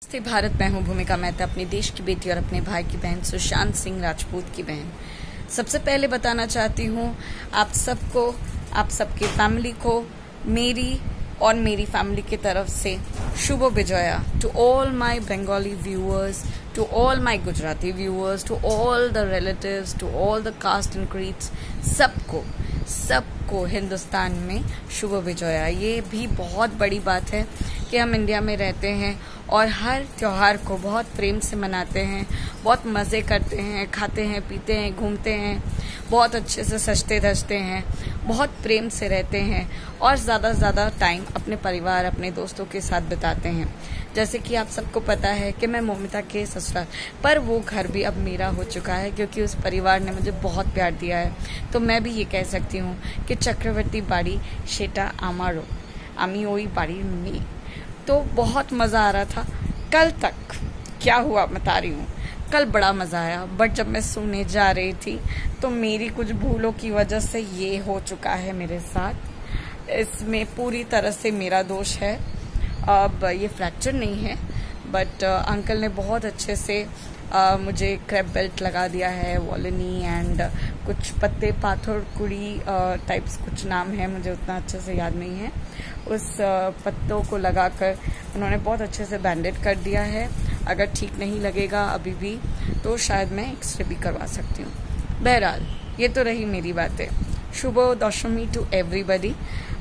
नमस्ते भारत, मैं हूँ भूमिका मेहता, अपने देश की बेटी और अपने भाई की बहन सुशांत सिंह राजपूत की बहन। सबसे पहले बताना चाहती हूँ आप सबको, आप सबकी फैमिली को मेरी और मेरी फैमिली की तरफ से शुभ विजया to all my Bengali viewers, to all my Gujarati viewers, to all the relatives, to all the caste and creeds, सबको हिंदुस्तान में शुभ विजया। ये भी बहुत बड़ी बात है कि हम इंडिया में रहते हैं और हर त्योहार को बहुत प्रेम से मनाते हैं, बहुत मज़े करते हैं, खाते हैं, पीते हैं, घूमते हैं, बहुत अच्छे से सजते धजते हैं, बहुत प्रेम से रहते हैं और ज़्यादा से ज़्यादा टाइम अपने परिवार, अपने दोस्तों के साथ बिताते हैं। जैसे कि आप सबको पता है कि मैं मोमिता के ससुराल, पर वो घर भी अब मेरा हो चुका है क्योंकि उस परिवार ने मुझे बहुत प्यार दिया है। तो मैं भी ये कह सकती हूँ कि चक्रवर्ती बाड़ी शेटा आमारो, आमी ओई बाड़ी में। तो बहुत मज़ा आ रहा था। कल तक क्या हुआ बता रही हूँ। कल बड़ा मज़ा आया, बट जब मैं सोने जा रही थी तो मेरी कुछ भूलों की वजह से ये हो चुका है मेरे साथ। इसमें पूरी तरह से मेरा दोष है। अब ये फ्रैक्चर नहीं है, बट अंकल ने बहुत अच्छे से मुझे क्रैप बेल्ट लगा दिया है, वॉलनी एंड कुछ पत्ते पाथर कुड़ी टाइप्स कुछ नाम है, मुझे उतना अच्छे से याद नहीं है। उस पत्तों को लगाकर उन्होंने बहुत अच्छे से बैंडेड कर दिया है। अगर ठीक नहीं लगेगा अभी भी तो शायद मैं एक्सरे भी करवा सकती हूँ। बहरहाल ये तो रही मेरी बातें। शुभ दशमी टू एवरीबडी।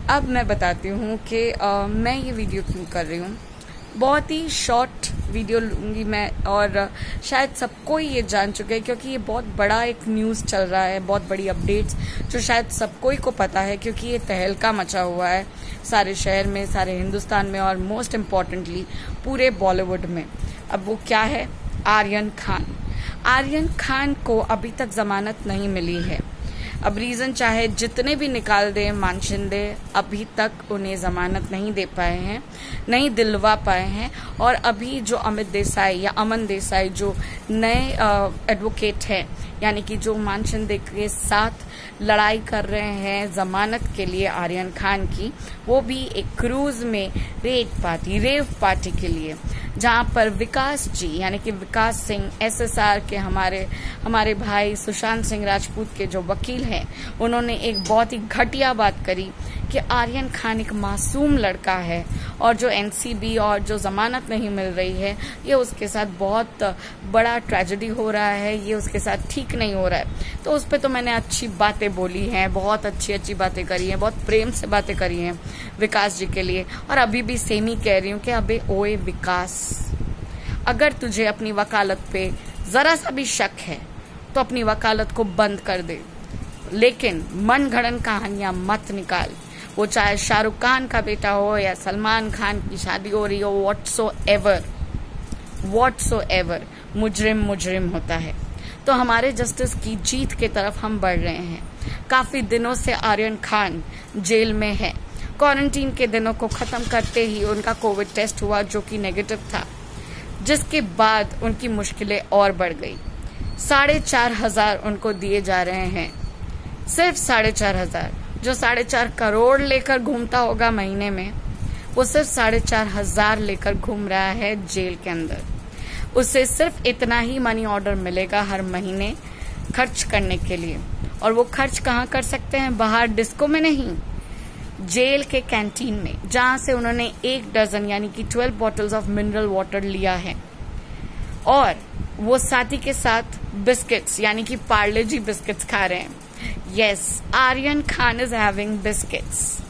अब मैं बताती हूँ कि मैं ये वीडियो क्यों कर रही हूँ। बहुत ही शॉर्ट वीडियो लूँगी मैं और शायद सबको ही ये जान चुके हैं क्योंकि ये बहुत बड़ा एक न्यूज़ चल रहा है, बहुत बड़ी अपडेट्स जो शायद सबको ही को पता है क्योंकि ये तहलका मचा हुआ है सारे शहर में, सारे हिंदुस्तान में और मोस्ट इम्पॉर्टेंटली पूरे बॉलीवुड में। अब वो क्या है? आर्यन खान को अभी तक जमानत नहीं मिली है। अब रीज़न चाहे जितने भी निकाल दें मान शिंदे, अभी तक उन्हें ज़मानत नहीं दे पाए हैं, नहीं दिलवा पाए हैं। और अभी जो अमित देसाई या अमन देसाई जो नए एडवोकेट हैं, यानी कि जो मान शिंदे के साथ लड़ाई कर रहे हैं जमानत के लिए आर्यन खान की, वो भी एक क्रूज में रेव पार्टी के लिए, जहां पर विकास जी यानी कि विकास सिंह SSR के हमारे भाई सुशांत सिंह राजपूत के जो वकील हैं, उन्होंने एक बहुत ही घटिया बात करी कि आर्यन खान एक मासूम लड़का है और जो NCB और जो जमानत नहीं मिल रही है, ये उसके साथ बहुत बड़ा ट्रेजेडी हो रहा है, ये उसके साथ ठीक नहीं हो रहा है। तो उस पर तो मैंने अच्छी बातें बोली हैं, बहुत अच्छी बातें करी हैं, बहुत प्रेम से बातें करी हैं विकास जी के लिए। और अभी भी सेम ही कह रही हूँ कि अबे ओए विकास, अगर तुझे अपनी वकालत पे जरा सा भी शक है तो अपनी वकालत को बंद कर दे, लेकिन मन घड़न कहानियां मत निकाल। वो चाहे शाहरुख खान का बेटा हो या सलमान खान की शादी हो रही हो, व्हाट्सोएवर मुजरिम होता है। तो हमारे जस्टिस की जीत की तरफ हम बढ़ रहे हैं। काफी दिनों से आर्यन खान जेल में है। क्वारंटीन के दिनों को खत्म करते ही उनका कोविड टेस्ट हुआ जो कि नेगेटिव था, जिसके बाद उनकी मुश्किलें और बढ़ गई। 4,500 उनको दिए जा रहे हैं, सिर्फ 4,500। जो 4.5 करोड़ लेकर घूमता होगा महीने में, वो सिर्फ 4,500 लेकर घूम रहा है जेल के अंदर। उसे सिर्फ इतना ही मनी ऑर्डर मिलेगा हर महीने खर्च करने के लिए, और वो खर्च कहाँ कर सकते हैं? बाहर डिस्को में नहीं, जेल के कैंटीन में, जहां से उन्होंने 1 डजन यानी कि 12 बॉटल्स ऑफ मिनरल वाटर लिया है। और वो साथी के साथ बिस्किट्स यानी कि पार्ले जी बिस्किट्स खा रहे हैं। Yes, Aryan Khan is having biscuits.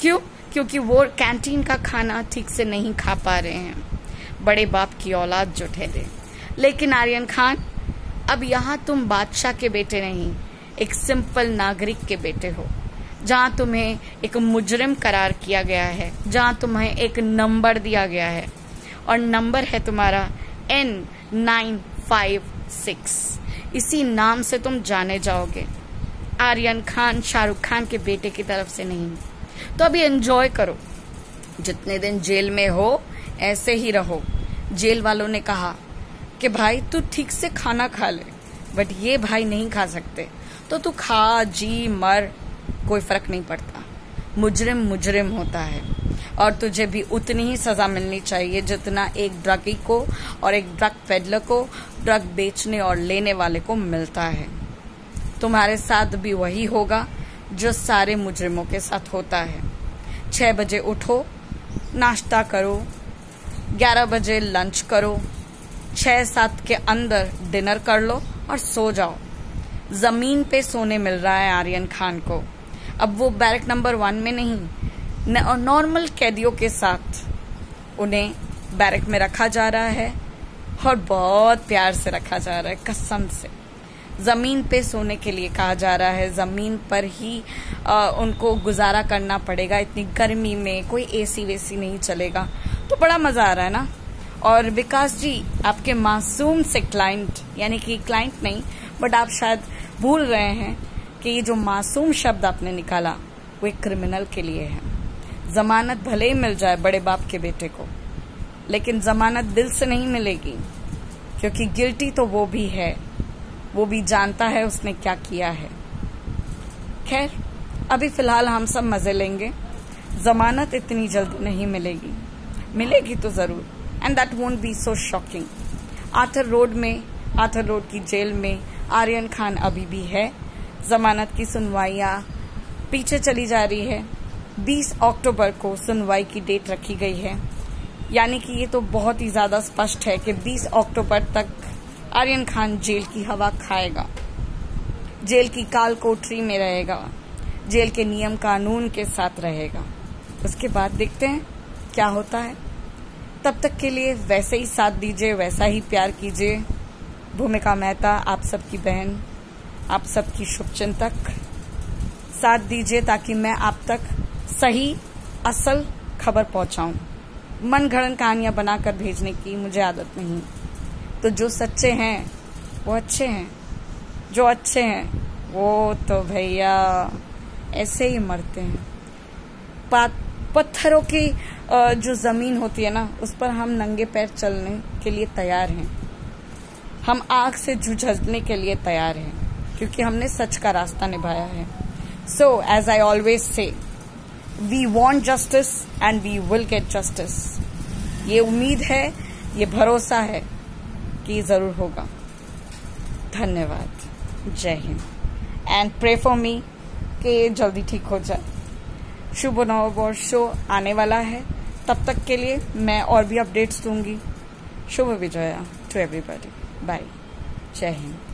क्यों? क्योंकि वो कैंटीन का खाना ठीक से नहीं खा पा रहे हैं, बड़े बाप की औलाद जो ठहरे। लेकिन आर्यन खान, अब यहाँ तुम बादशाह के बेटे नहीं, एक सिंपल नागरिक के बेटे हो, जहाँ तुम्हें एक मुजरिम करार किया गया है, जहाँ तुम्हें एक नंबर दिया गया है, और नंबर है तुम्हारा N956। इसी नाम से तुम जाने जाओगे। आर्यन खान शाहरुख खान के बेटे की तरफ से नहीं। तो अभी एंजॉय करो, जितने दिन जेल में हो ऐसे ही रहो। जेल वालों ने कहा कि भाई तू ठीक से खाना खा ले, बट ये भाई नहीं खा सकते, तो तू खा जी मर, कोई फर्क नहीं पड़ता। मुजरिम होता है। और तुझे भी उतनी ही सजा मिलनी चाहिए जितना एक ड्रगी को और एक ड्रग पेडलर को, ड्रग बेचने और लेने वाले को मिलता है। तुम्हारे साथ भी वही होगा जो सारे मुजरिमों के साथ होता है। 6 बजे उठो, नाश्ता करो, 11 बजे लंच करो, 6-7 के अंदर डिनर कर लो और सो जाओ। जमीन पे सोने मिल रहा है आर्यन खान को। अब वो बैरक नंबर 1 में नहीं, नॉर्मल कैदियों के साथ उन्हें बैरक में रखा जा रहा है और बहुत प्यार से रखा जा रहा है, कसम से। जमीन पे सोने के लिए कहा जा रहा है, जमीन पर ही उनको गुजारा करना पड़ेगा। इतनी गर्मी में कोई एसी वेसी नहीं चलेगा, तो बड़ा मजा आ रहा है ना। और विकास जी, आपके मासूम से क्लाइंट, यानी कि क्लाइंट नहीं बट आप शायद भूल रहे हैं कि ये जो मासूम शब्द आपने निकाला वो एक क्रिमिनल के लिए है। जमानत भले ही मिल जाए बड़े बाप के बेटे को, लेकिन जमानत दिल से नहीं मिलेगी, क्योंकि गिल्टी तो वो भी है, वो भी जानता है उसने क्या किया है। खैर, अभी फिलहाल हम सब मजे लेंगे। जमानत इतनी जल्दी नहीं मिलेगी, मिलेगी तो जरूर, and that won't be so shocking. Arthur road की जेल में आर्यन खान अभी भी है। जमानत की सुनवाइयां पीछे चली जा रही है। 20 अक्टूबर को सुनवाई की डेट रखी गई है, यानी कि ये तो बहुत ही ज्यादा स्पष्ट है कि 20 अक्टूबर तक आर्यन खान जेल की हवा खाएगा, जेल की काल कोठरी में रहेगा, जेल के नियम कानून के साथ रहेगा। उसके बाद देखते हैं क्या होता है। तब तक के लिए वैसे ही साथ दीजिए, वैसा ही प्यार कीजिए। भूमिका मेहता, आप सबकी बहन, आप सबकी शुभचिंतक। साथ दीजिए ताकि मैं आप तक सही असल खबर पहुंचाऊं। मन गढ़ंत कहानियां बनाकर भेजने की मुझे आदत नहीं। तो जो सच्चे हैं वो अच्छे हैं, जो अच्छे हैं वो तो भैया ऐसे ही मरते हैं। पत्थरों की जो जमीन होती है ना, उस पर हम नंगे पैर चलने के लिए तैयार हैं। हम आग से जूझने के लिए तैयार हैं, क्योंकि हमने सच का रास्ता निभाया है। So as I always say, we want justice and we will get justice. ये उम्मीद है, ये भरोसा है कि ये जरूर होगा। धन्यवाद, जय हिंद, एंड प्रे फॉर मी कि जल्दी ठीक हो जाए। शुभ नववर्ष शो आने वाला है, तब तक के लिए मैं और भी अपडेट्स दूंगी। शुभ विजया टू एवरीबॉडी, बाय, जय हिंद।